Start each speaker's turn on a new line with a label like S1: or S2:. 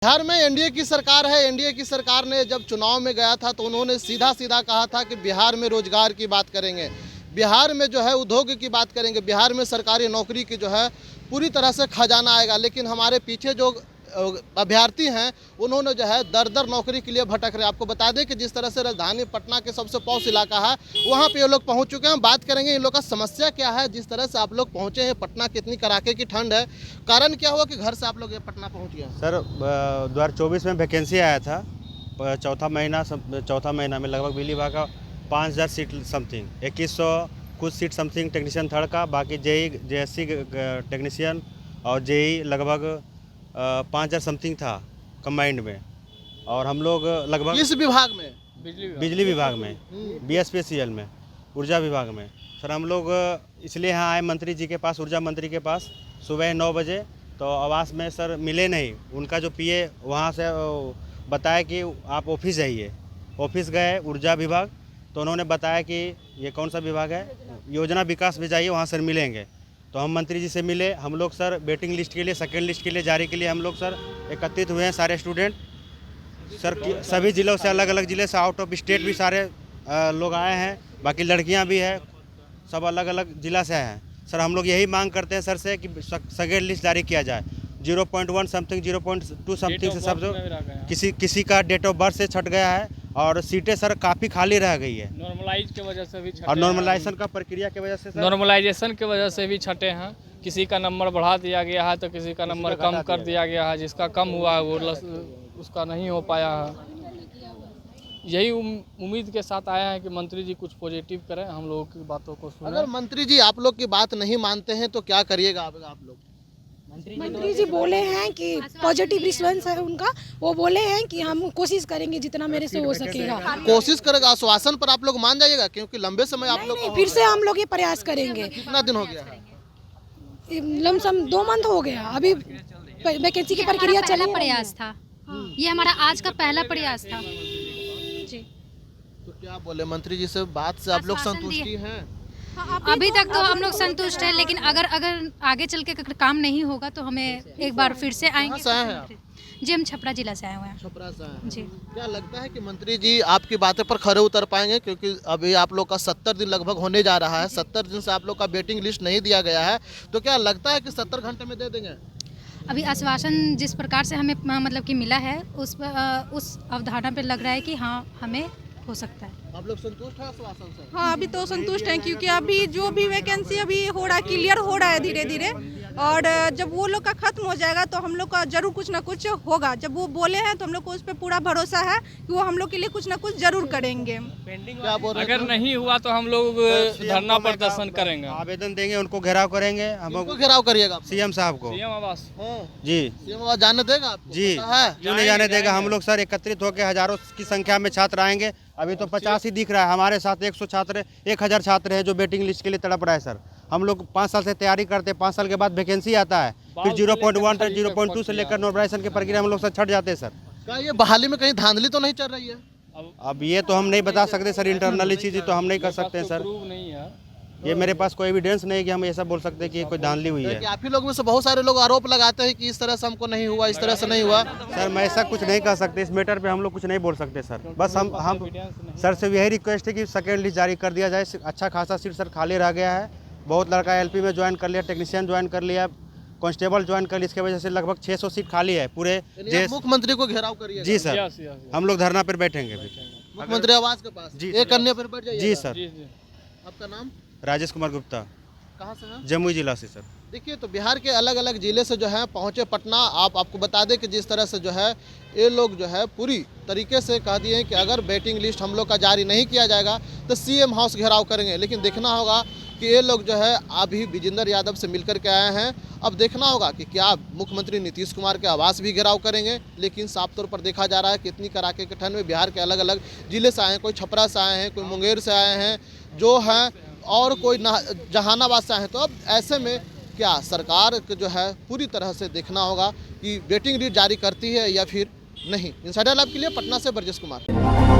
S1: बिहार में एनडीए की सरकार है। एनडीए की सरकार ने जब चुनाव में गया था तो उन्होंने सीधा सीधा कहा था कि बिहार में रोजगार की बात करेंगे, बिहार में जो है उद्योग की बात करेंगे, बिहार में सरकारी नौकरी की जो है पूरी तरह से खजाना आएगा। लेकिन हमारे पीछे जो अभ्यर्थी हैं उन्होंने जो है दर दर नौकरी के लिए भटक रहे। आपको बता दें कि जिस तरह से राजधानी पटना के सबसे पॉश इलाका है वहाँ पे ये लोग पहुँच चुके हैं। बात करेंगे इन लोग का समस्या क्या है, जिस तरह से आप लोग पहुँचे हैं। पटना कितनी कड़ाके की ठंड है, कारण क्या हुआ कि घर से आप लोग ये पटना पहुँच गए?
S2: सर 2024 में वैकेंसी आया था, चौथा महीना में लगभग बिजली विभाग का 5000 सीट समथिंग, 2100 कुछ सीट समथिंग टेक्नीशियन थर्ड का, बाकी जेई जेएससी टेक्नीशियन और जेई लगभग 5000 समथिंग था कंबाइंड में। और हम लोग लगभग
S1: किस विभाग में?
S2: बिजली विभाग में, बीएसपीसीएल में, ऊर्जा विभाग में। सर हम लोग इसलिए यहाँ आए मंत्री जी के पास, ऊर्जा मंत्री के पास, सुबह 9 बजे। तो आवास में सर मिले नहीं। उनका जो पीए वहाँ से बताया कि आप ऑफिस जाइए। ऑफिस गए ऊर्जा विभाग, तो उन्होंने बताया कि ये कौन सा विभाग है, योजना विकास में जाइए, वहाँ सर मिलेंगे। तो हम मंत्री जी से मिले। हम लोग सर वेटिंग लिस्ट के लिए, सेकंड लिस्ट के लिए जारी के लिए हम लोग सर एकत्रित हुए हैं सारे स्टूडेंट। सर सभी ज़िलों से, अलग अलग ज़िले से, आउट ऑफ स्टेट भी सारे लोग आए हैं, बाकी लड़कियाँ भी हैं, सब अलग अलग ज़िला से आए हैं। सर हम लोग यही मांग करते हैं सर से कि सेकेंड लिस्ट जारी किया जाए। 0.1 समथिंग, 0.2 समथिंग से सब किसी का डेट ऑफ बर्थ से छट गया है। और सीटें सर काफ़ी खाली रह गई है,
S3: नॉर्मलाइज की वजह से भी छटे,
S2: और नॉर्मलाइजेशन का प्रक्रिया की वजह से,
S3: नॉर्मलाइजेशन की वजह से भी छटे हैं। किसी का नंबर बढ़ा दिया गया है तो किसी का नंबर कम कर दिया गया है। जिसका कम हुआ है वो उसका नहीं हो पाया है। यही उम्मीद के साथ आए हैं कि मंत्री जी कुछ पॉजिटिव करें, हम लोगों की बातों को सुनें।
S1: अगर मंत्री जी आप लोग की बात नहीं मानते हैं तो क्या करिएगा आप लोग?
S4: मंत्री जी बोले हैं कि पॉजिटिव रिस्पॉन्स है उनका। वो बोले हैं कि हम कोशिश करेंगे जितना मेरे से हो सकेगा।
S1: कोशिश करेगा, आश्वासन पर आप लोग मान जाइएगा? क्योंकि लंबे समय आप लोग
S4: नहीं, फिर से हम लोग ये प्रयास करेंगे।
S1: कितना दिन हो गया है?
S4: लमसम 2 मंथ हो गया। अभी वैकेंसी की प्रक्रिया चल रही है।
S5: प्रयास था ये हमारा आज का पहला प्रयास था जी।
S1: तो क्या बोले मंत्री जी से, बात से आप लोग संतुष्टि हैं?
S5: अभी तक तो हम लोग संतुष्ट हैं, लेकिन अगर आगे चल के काम नहीं होगा तो हमें एक बार फिर से आएंगे।
S1: कहाँ से आए हैं आप?
S5: जी हम छपरा जिला से आए हुए हैं।
S1: छपरा से आए हैं।
S5: जी।
S1: क्या लगता है कि मंत्री जी आपकी बातें पर खरे उतर पाएंगे? क्योंकि अभी आप लोग का 70 दिन लगभग होने जा रहा है। 70 दिन से आप लोग का वेटिंग लिस्ट नहीं दिया गया है, तो क्या लगता है कि 70 घंटे में दे देंगे?
S5: अभी आश्वासन जिस प्रकार से हमें मतलब कि मिला है उस अवधारणा पे लग रहा है कि हाँ हमें हो सकता है।
S1: आप लोग संतुष्ट हैं आश्वासन से?
S6: हाँ अभी तो संतुष्ट हैं, क्योंकि अभी जो भी वैकेंसी अभी हो रहा है क्लियर हो रहा है धीरे धीरे। और जब वो लोग का खत्म हो जाएगा तो हम लोग का जरूर कुछ ना कुछ होगा। जब वो बोले हैं तो हम लोग को उस पर पूरा भरोसा है कि वो हम लोग के लिए कुछ ना कुछ जरूर करेंगे।
S1: क्या बोल रहे
S3: अगर नहीं हुआ तो हम लोग धरना प्रदर्शन करेंगे,
S2: आवेदन देंगे, उनको घेराव करेंगे। हम
S1: किसको घेराव करिएगा आप?
S2: सीएम साहब को।
S3: सीएम आवास
S2: जी
S1: सीएम आवास जाने देगा आपको?
S2: जी, क्यों नहीं जाने देगा। हम लोग सर एकत्रित होकर हजारों की संख्या में छात्र आएंगे। अभी तो 50 ही दिख रहा है, हमारे साथ 100 छात्र, 1000 छात्र हैं जो वेटिंग लिस्ट के लिए तड़प रहा है। सर हम लोग 5 साल से तैयारी करते हैं, 5 साल के बाद वैकेंसी आता है, फिर 0.1 0.2 से लेकर नॉर्मलाइजेशन की प्रक्रिया हम लोग सर छट जाते हैं। सर
S1: क्या ये बहाली में कहीं धांधली तो नहीं चल रही है?
S2: अब ये तो हम नहीं बता सकते सर, इंटरनली चीज़ तो हम नहीं कर सकते सर।
S3: प्रूव नहीं है,
S2: ये मेरे पास कोई एविडेंस नहीं कि हम ऐसा बोल सकते हैं कि कोई धांधली हुई है।
S1: आप ही लोग में से बहुत सारे लोग आरोप लगाते हैं कि इस तरह से हमको नहीं हुआ, इस तरह से नहीं हुआ।
S2: सर मैं ऐसा कुछ नहीं कर सकते, इस मैटर पे हम लोग कुछ नहीं बोल सकते सर। बस हम सर से यही रिक्वेस्ट है कि सेकेंड लिस्ट जारी कर दिया जाए। अच्छा खासा सीट सर खाली रह गया है। बहुत लड़का एलपी में ज्वाइन कर लिया, टेक्नीशियन ज्वाइन कर लिया, कांस्टेबल ज्वाइन कर लिया। इसकी वजह से लगभग 600 सीट खाली है पूरे देश।
S1: मुख्यमंत्री को घेराव करिए?
S2: जी सर, हम लोग धरना पर बैठेंगे
S1: मुख्यमंत्री आवास के पास।
S2: जी,
S1: एक करने पर बैठ जाइए।
S2: जी सर।
S1: आपका नाम?
S2: राजेश कुमार गुप्ता।
S1: कहाँ से हैं?
S2: जमुई जिला से सर।
S1: देखिए तो बिहार के अलग अलग जिले से जो है पहुंचे पटना। आपको बता दें कि जिस तरह से जो है ये लोग जो है पूरी तरीके से कह दिए हैं कि अगर वेटिंग लिस्ट हम लोग का जारी नहीं किया जाएगा तो सीएम हाउस घेराव करेंगे। लेकिन देखना होगा कि ये लोग जो है अभी विजेंद्र यादव से मिलकर के आए हैं। अब देखना होगा कि क्या मुख्यमंत्री नीतीश कुमार के आवास भी घेराव करेंगे। लेकिन साफ तौर पर देखा जा रहा है कि इतनी कड़ाके की ठंड में बिहार के अलग अलग जिले से आए हैं। कोई छपरा से आए हैं, कोई मुंगेर से आए हैं जो हैं, और कोई जहानाबाद से आए हैं। तो अब ऐसे में क्या सरकार को जो है पूरी तरह से देखना होगा कि वेटिंग लिस्ट जारी करती है या फिर नहीं। इनसाइडर लैब के लिए पटना से ब्रजेश कुमार।